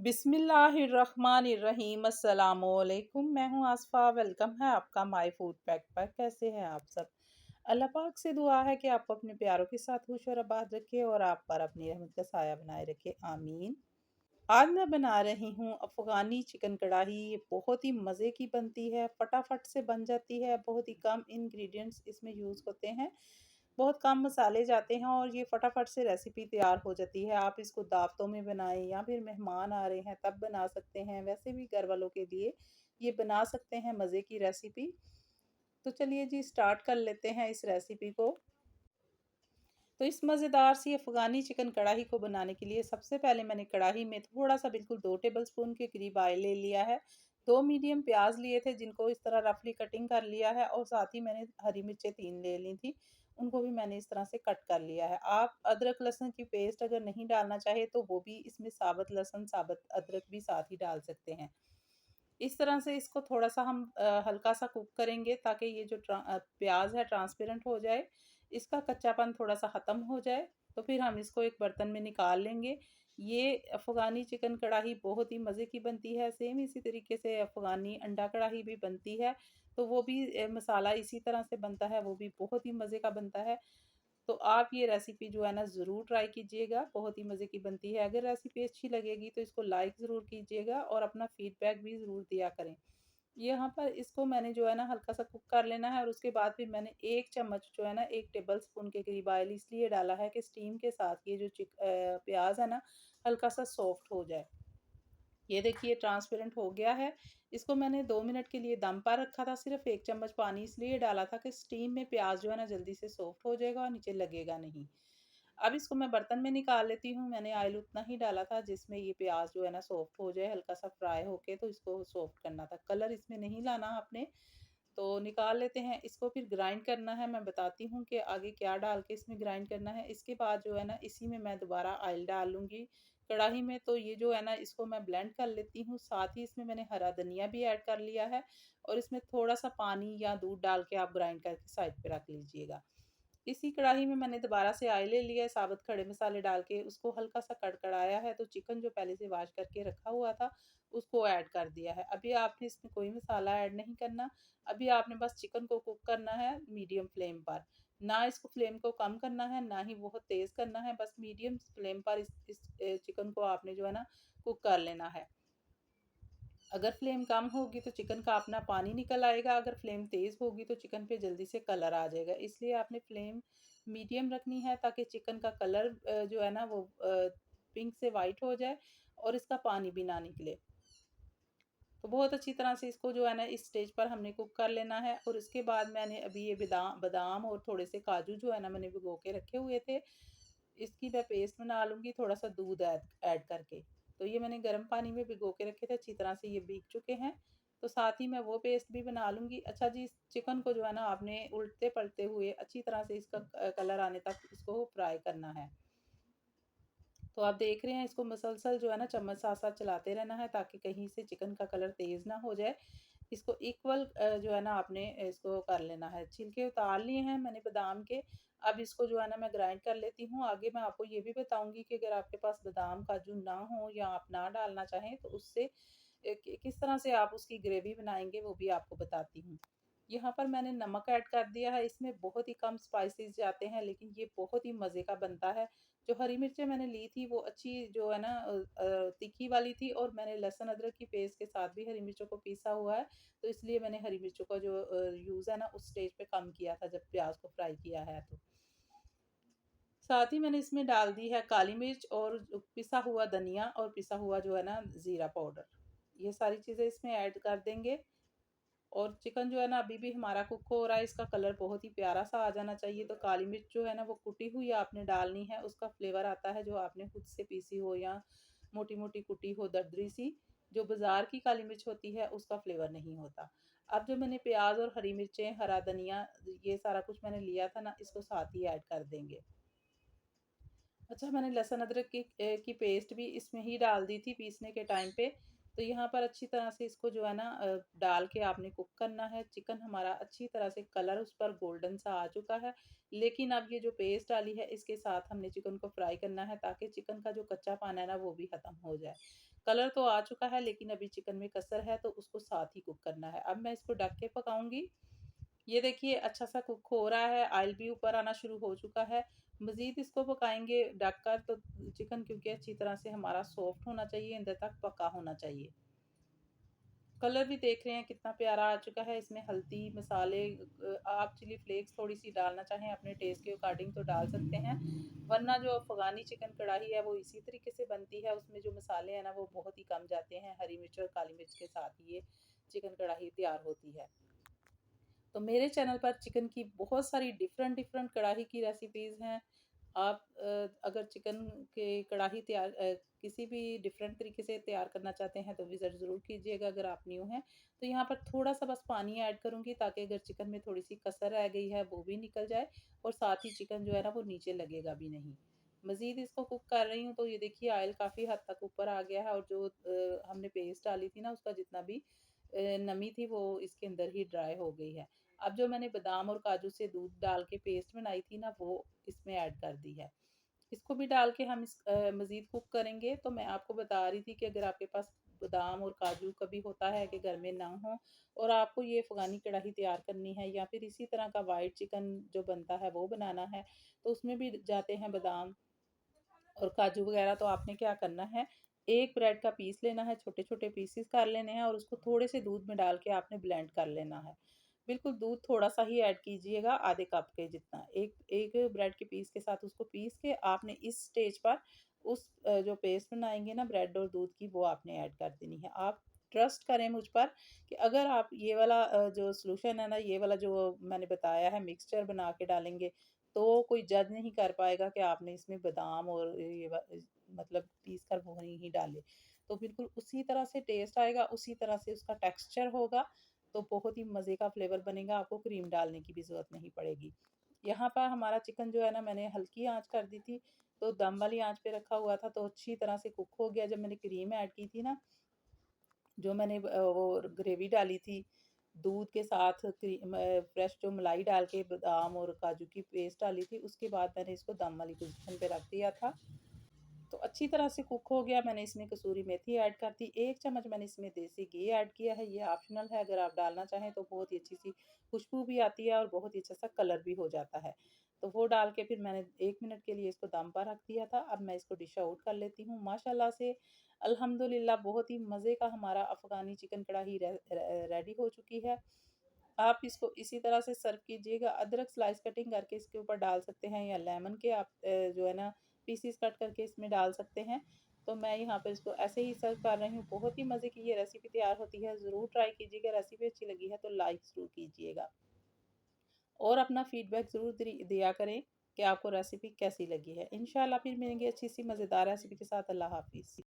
बिस्मिल्लाहिर्रहमानिर्रहीम अस्सलामुअलैकुम। मैं हूँ आसफ़ा। वेलकम है आपका माय फूड पैक पर। कैसे हैं आप सब? अल्लाह पाक से दुआ है कि आपको अपने प्यारों के साथ खुश और आबाद रखे और आप पर अपनी रहमत का साया बनाए रखे, आमीन। आज मैं बना रही हूँ अफ़गानी चिकन कढ़ाई। ये बहुत ही मज़े की बनती है, फटाफट से बन जाती है, बहुत ही कम इंग्रेडिएंट्स इसमें यूज़ होते हैं, बहुत कम मसाले जाते हैं और ये फटाफट से रेसिपी तैयार हो जाती है। आप इसको दावतों में बनाएं या फिर मेहमान आ रहे हैं तब बना सकते हैं, वैसे भी घर वालों के लिए ये बना सकते हैं मज़े की रेसिपी। तो चलिए जी स्टार्ट कर लेते हैं इस रेसिपी को। तो इस मज़ेदार सी अफ़गानी चिकन कढ़ाई को बनाने के लिए सबसे पहले मैंने कढ़ाई में थोड़ा सा बिल्कुल 2 टेबलस्पून के करीब ऑयल ले लिया है। 2 मीडियम प्याज लिए थे जिनको इस तरह रफली कटिंग कर लिया है और साथ ही मैंने हरी मिर्चें 3 ले ली थी, उनको भी मैंने इस तरह से कट कर लिया है। आप अदरक लहसुन की पेस्ट अगर नहीं डालना चाहे तो वो भी इसमें साबुत लहसुन साबुत अदरक भी साथ ही डाल सकते हैं। इस तरह से इसको थोड़ा सा हम हल्का सा कुक करेंगे ताकि ये जो प्याज है ट्रांसपेरेंट हो जाए, इसका कच्चापन थोड़ा सा ख़त्म हो जाए। तो फिर हम इसको एक बर्तन में निकाल लेंगे। ये अफ़गानी चिकन कढ़ाई बहुत ही मज़े की बनती है। सेम इसी तरीके से अफ़गानी अंडा कढ़ाई भी बनती है, तो वो भी मसाला इसी तरह से बनता है, वो भी बहुत ही मज़े का बनता है। तो आप ये रेसिपी जो है ना ज़रूर ट्राई कीजिएगा, बहुत ही मज़े की बनती है। अगर रेसिपी अच्छी लगेगी तो इसको लाइक ज़रूर कीजिएगा और अपना फीडबैक भी ज़रूर दिया करें। यहाँ पर इसको मैंने जो है ना हल्का सा कुक कर लेना है और उसके बाद फिर मैंने 1 चम्मच जो है ना 1 टेबलस्पून के करीब ऑयल इसलिए डाला है कि स्टीम के साथ ये जो प्याज़ है ना हल्का सा सॉफ्ट हो जाए। ये देखिए ट्रांसपेरेंट हो गया है। इसको मैंने 2 मिनट के लिए दम पर रखा था, सिर्फ़ 1 चम्मच पानी इसलिए डाला था कि स्टीम में प्याज़ जो है ना जल्दी से सॉफ्ट हो जाएगा और नीचे लगेगा नहीं। अब इसको मैं बर्तन में निकाल लेती हूँ। मैंने ऑयल उतना ही डाला था जिसमें ये प्याज़ जो है ना सॉफ्ट हो जाए, हल्का सा फ्राई होके, तो इसको सॉफ्ट करना था। कलर इसमें नहीं लाना आपने। तो निकाल लेते हैं। इसको फिर ग्राइंड करना है। मैं बताती हूँ कि आगे क्या डाल के इसमें ग्राइंड करना है। इसके बाद जो है ना इसी में मैं दोबारा ऑयल डालूँगी कढ़ाई में। तो ये जो है ना इसको मैं ब्लेंड कर लेती हूँ। साथ ही इसमें मैंने हरा धनिया भी ऐड कर लिया है और इसमें थोड़ा-सा पानी या दूध डाल के आप ग्राइंड करके साइड पे रख लीजिएगा। इसी कढ़ाई में मैंने दोबारा से ऑयल ले लिया है, साबुत खड़े मसाले डाल के उसको हल्का सा कड़कड़ाया है, तो चिकन जो पहले से वॉश करके रखा हुआ था उसको ऐड कर दिया है। अभी आपने इसमें कोई मसाला ऐड नहीं करना। अभी आपने बस चिकन को कुक करना है मीडियम फ्लेम पर। ना इसको फ्लेम को कम करना है, ना ही बहुत तेज़ करना है, बस मीडियम फ्लेम पर इस चिकन को आपने जो है ना कुक कर लेना है। अगर फ्लेम कम होगी तो चिकन का अपना पानी निकल आएगा, अगर फ्लेम तेज़ होगी तो चिकन पे जल्दी से कलर आ जाएगा। इसलिए आपने फ्लेम मीडियम रखनी है ताकि चिकन का कलर जो है ना वो पिंक से वाइट हो जाए और इसका पानी भी ना निकले। तो बहुत अच्छी तरह से इसको जो है ना इस स्टेज पर हमने कुक कर लेना है और इसके बाद मैंने अभी ये बादाम बादाम और थोड़े से काजू जो है ना मैंने भिगो के रखे हुए थे, इसकी मैं पेस्ट बना लूँगी थोड़ा सा दूध ऐड ऐड करके। तो ये मैंने गर्म पानी में भिगो के रखे थे, अच्छी तरह से ये भीग चुके हैं। तो साथ ही मैं वो पेस्ट भी बना लूँगी। अच्छा जी, इस चिकन को जो है ना आपने उलटते पलटते हुए अच्छी तरह से इसका कलर आने तक इसको फ्राई करना है। तो आप देख रहे हैं इसको मुसलसल जो है ना चम्मच साथ-साथ चलाते रहना है ताकि कहीं से चिकन का कलर तेज़ ना हो जाए। इसको इक्वल जो है ना आपने इसको कर लेना है। छिलके उतार लिए हैं मैंने बादाम के। अब इसको जो है ना मैं ग्राइंड कर लेती हूँ। आगे मैं आपको ये भी बताऊँगी कि अगर आपके पास बादाम, काजू ना हो या आप ना डालना चाहें तो उससे किस तरह से आप उसकी ग्रेवी बनाएँगे वो भी आपको बताती हूँ। यहाँ पर मैंने नमक ऐड कर दिया है। इसमें बहुत ही कम स्पाइसेस जाते हैं लेकिन ये बहुत ही मज़े का बनता है। जो हरी मिर्चें मैंने ली थी वो अच्छी जो है ना तीखी वाली थी और मैंने लहसुन अदरक की पेस्ट के साथ भी हरी मिर्चों को पीसा हुआ है, तो इसलिए मैंने हरी मिर्चों का जो यूज़ है ना उस स्टेज पे कम किया था जब प्याज को फ्राई किया है। तो साथ ही मैंने इसमें डाल दी है काली मिर्च और पिसा हुआ धनिया और पिसा हुआ जो है ना ज़ीरा पाउडर, ये सारी चीज़ें इसमें ऐड कर देंगे। और चिकन जो है ना अभी भी हमारा कुक हो रहा है, इसका कलर बहुत ही प्यारा सा आ जाना चाहिए। तो काली मिर्च जो है ना वो कुटी हुई आपने डालनी है, उसका फ्लेवर आता है जो आपने खुद से पीसी हो या मोटी मोटी कुटी हो दरदरी सी। जो बाजार की काली मिर्च होती है उसका फ्लेवर नहीं होता। अब जो मैंने प्याज और हरी मिर्चें, हरा धनिया, ये सारा कुछ मैंने लिया था ना, इसको साथ ही ऐड कर देंगे। अच्छा, मैंने लहसुन अदरक की पेस्ट भी इसमें ही डाल दी थी पीसने के टाइम पे। तो यहाँ पर अच्छी तरह से इसको जो है ना डाल के आपने कुक करना है। चिकन हमारा अच्छी तरह से कलर उस पर गोल्डन सा आ चुका है, लेकिन अब ये जो पेस्ट डाली है इसके साथ हमने चिकन को फ्राई करना है ताकि चिकन का जो कच्चापन है ना वो भी ख़त्म हो जाए। कलर तो आ चुका है लेकिन अभी चिकन में कसर है, तो उसको साथ ही कुक करना है। अब मैं इसको ढक के पकाऊँगी। ये देखिए अच्छा सा कुक हो रहा है, ऑयल भी ऊपर आना शुरू हो चुका है। मज़ीद इसको पकाएँगे ढककर, तो चिकन क्योंकि अच्छी तरह से हमारा सॉफ्ट होना चाहिए, अंदर तक पका होना चाहिए। कलर भी देख रहे हैं कितना प्यारा आ चुका है। इसमें हल्दी, मसाले, आप चिली फ्लेक्स थोड़ी-सी डालना चाहें अपने टेस्ट के अकॉर्डिंग तो डाल सकते हैं। वरना जो अफ़गानी चिकन कढ़ाई है वो इसी तरीके से बनती है, उसमें जो मसाले हैं ना वो बहुत ही कम जाते हैं। हरी मिर्च और काली मिर्च के साथ ही ये चिकन कढ़ाई तैयार होती है। तो मेरे चैनल पर चिकन की बहुत सारी डिफरेंट डिफरेंट कढ़ाई की रेसिपीज़ हैं। आप अगर चिकन के कढ़ाई किसी भी डिफरेंट तरीके से तैयार करना चाहते हैं तो विज़िट ज़रूर कीजिएगा अगर आप न्यू हैं। तो यहाँ पर थोड़ा-सा बस पानी ऐड करूँगी ताकि अगर चिकन में थोड़ी-सी कसर रह गई है वो भी निकल जाए, और साथ ही चिकन जो है ना वो नीचे लगेगा भी नहीं। मज़ीद इसको कुक कर रही हूँ तो ये देखिए ऑयल काफ़ी हद तक ऊपर आ गया है, और जो हमने पेस्ट डाली थी ना उसका जितना भी नमी थी वो इसके अंदर ही ड्राई हो गई है। अब जो मैंने बादाम और काजू से दूध डाल के पेस्ट बनाई थी ना वो इसमें ऐड कर दी है। इसको भी डाल के हम मज़ीद कुक करेंगे। तो मैं आपको बता रही थी कि अगर आपके पास बादाम और काजू कभी होता है कि घर में ना हो, और आपको ये अफ़गानी कढ़ाई तैयार करनी है या फिर इसी तरह का वाइट चिकन जो बनता है वो बनाना है, तो उसमें भी जाते हैं बादाम और काजू वगैरह। तो आपने क्या करना है, एक ब्रेड का पीस लेना है, छोटे-छोटे पीसेस कर लेने हैं और उसको थोड़े से दूध में डाल के आपने ब्लेंड कर लेना है। बिल्कुल दूध थोड़ा-सा ही ऐड कीजिएगा, आधे कप के जितना। एक एक ब्रेड के पीस के साथ उसको पीस के आपने इस स्टेज पर उस जो पेस्ट बनाएँगे ना ब्रेड और दूध की, वो आपने ऐड कर देनी है। आप ट्रस्ट करें मुझ पर कि अगर आप ये वाला जो सॉल्यूशन है ना, ये वाला जो मैंने बताया है मिक्सचर बना के डालेंगे, तो कोई जज नहीं कर पाएगा कि आपने इसमें बादाम और मतलब पीस कर वो नहीं डाले। तो बिल्कुल उसी तरह से टेस्ट आएगा, उसी तरह से उसका टेक्सचर होगा, तो बहुत ही मज़े का फ्लेवर बनेगा, आपको क्रीम डालने की भी ज़रूरत नहीं पड़ेगी। यहाँ पर हमारा चिकन जो है ना मैंने हल्की आँच कर दी थी, तो दम वाली आँच पे रखा हुआ था तो अच्छी तरह से कुक हो गया। जब मैंने क्रीम ऐड की थी ना, जो मैंने वो ग्रेवी डाली थी, दूध के साथ फ्रेश जो मलाई डाल के बादाम और काजू की पेस्ट डाली थी, उसके बाद मैंने इसको दम वाली पोज़ीशन पे रख दिया था। तो अच्छी तरह से कुक हो गया। मैंने इसमें कसूरी मेथी ऐड कर दी, 1 चम्मच मैंने इसमें देसी घी ऐड किया है, ये ऑप्शनल है, अगर आप डालना चाहें तो बहुत ही अच्छी-सी खुशबू भी आती है और बहुत ही अच्छा-सा कलर भी हो जाता है। तो वो डाल के फिर मैंने 1 मिनट के लिए इसको दम पर रख दिया था। अब मैं इसको डिश आउट कर लेती हूँ। माशाल्लाह से अल्हम्दुलिल्लाह बहुत ही मज़े का हमारा अफ़गानी चिकन कढ़ाई रेडी हो चुकी है। आप इसको इसी तरह से सर्व कीजिएगा। अदरक स्लाइस कटिंग करके इसके ऊपर डाल सकते हैं, या लेमन के आप जो है ना पीसेस कट करके इसमें डाल सकते हैं। तो मैं यहाँ पर इसको ऐसे ही सर्व कर रही हूँ। बहुत ही मज़े की ये रेसिपी तैयार होती है, ज़रूर ट्राई कीजिएगा। रेसिपी अच्छी लगी है तो लाइक ज़रूर कीजिएगा, और अपना फीडबैक ज़रूर दिया करें कि आपको रेसिपी कैसी लगी है। इंशाल्लाह फिर मिलेंगे अच्छी सी मज़ेदार रेसिपी के साथ। अल्लाह हाफ़िज़।